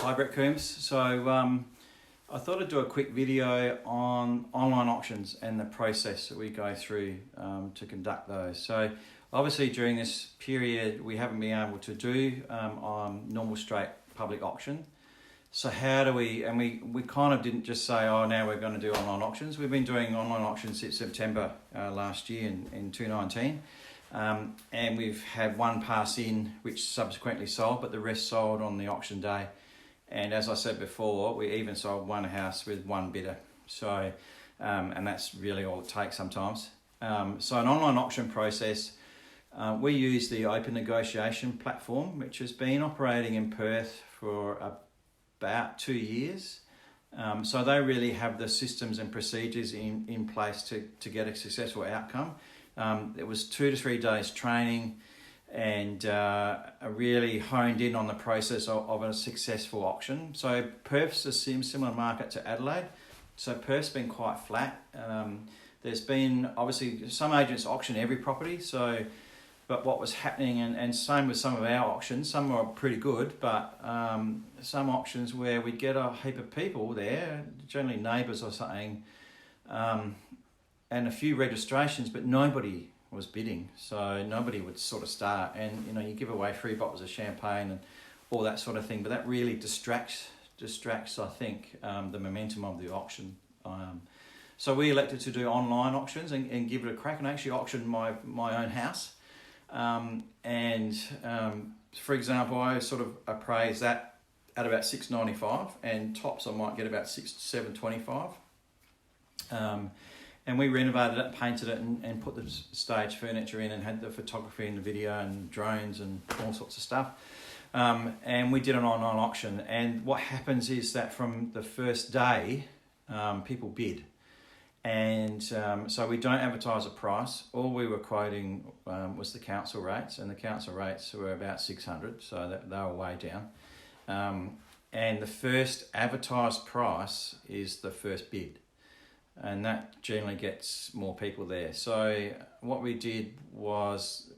Hi Brett Coombs. So I thought I'd do a quick video on online auctions and the process that we go through to conduct those. So obviously during this period we haven't been able to do normal straight public auction. So how do we, and we kind of didn't just say, oh, now we're going to do online auctions. We've been doing online auctions since September last year in 2019. And we've had one pass in which subsequently sold, but the rest sold on the auction day. And as I said before, we even sold one house with one bidder. So, and that's really all it takes sometimes. So an online auction process, we use the Openn negotiation platform, which has been operating in Perth for about 2 years. So they really have the systems and procedures in place to get a successful outcome. It was 2 to 3 days training and really honed in on the process of a successful auction. So Perth's a similar market to Adelaide. So Perth's been quite flat. There's been, obviously, some agents auction every property. But what was happening, and same with some of our auctions, some are pretty good, but some auctions where we get a heap of people there, generally neighbours or something, and a few registrations, but nobody was bidding, so nobody would sort of start. And you give away 3 bottles of champagne and all that sort of thing, but that really distracts I think the momentum of the auction. So we elected to do online auctions and give it a crack, and actually auction my own house. For example, I sort of appraised that at about $695, and tops I might get about $725. And we renovated it, painted it, and put the stage furniture in, and had the photography and the video and drones and all sorts of stuff. And we did an online auction. And what happens is that from the first day, people bid. And so we don't advertise a price. All we were quoting was the council rates, and the council rates were about 600, so they were way down. And the first advertised price is the first bid, and that generally gets more people there. So what we did was,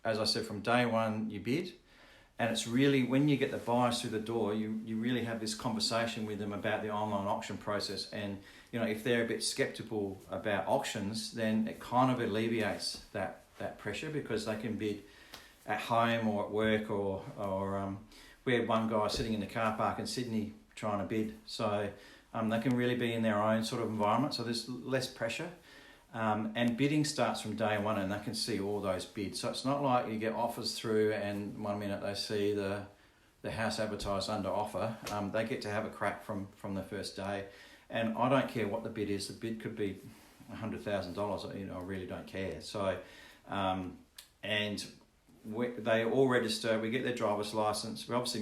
as I said, from day one you bid, and it's really when you get the buyers through the door, you really have this conversation with them about the online auction process. And if they're a bit skeptical about auctions, then it kind of alleviates that pressure, because they can bid at home or at work, or we had one guy sitting in the car park in Sydney trying to bid. So they can really be in their own sort of environment, so there's less pressure. And bidding starts from day one, and they can see all those bids. So it's not like you get offers through and 1 minute they see the house advertised under offer. They get to have a crack from the first day. And I don't care what the bid is. The bid could be $100,000. I really don't care. So, they all register. We get their driver's license. We obviously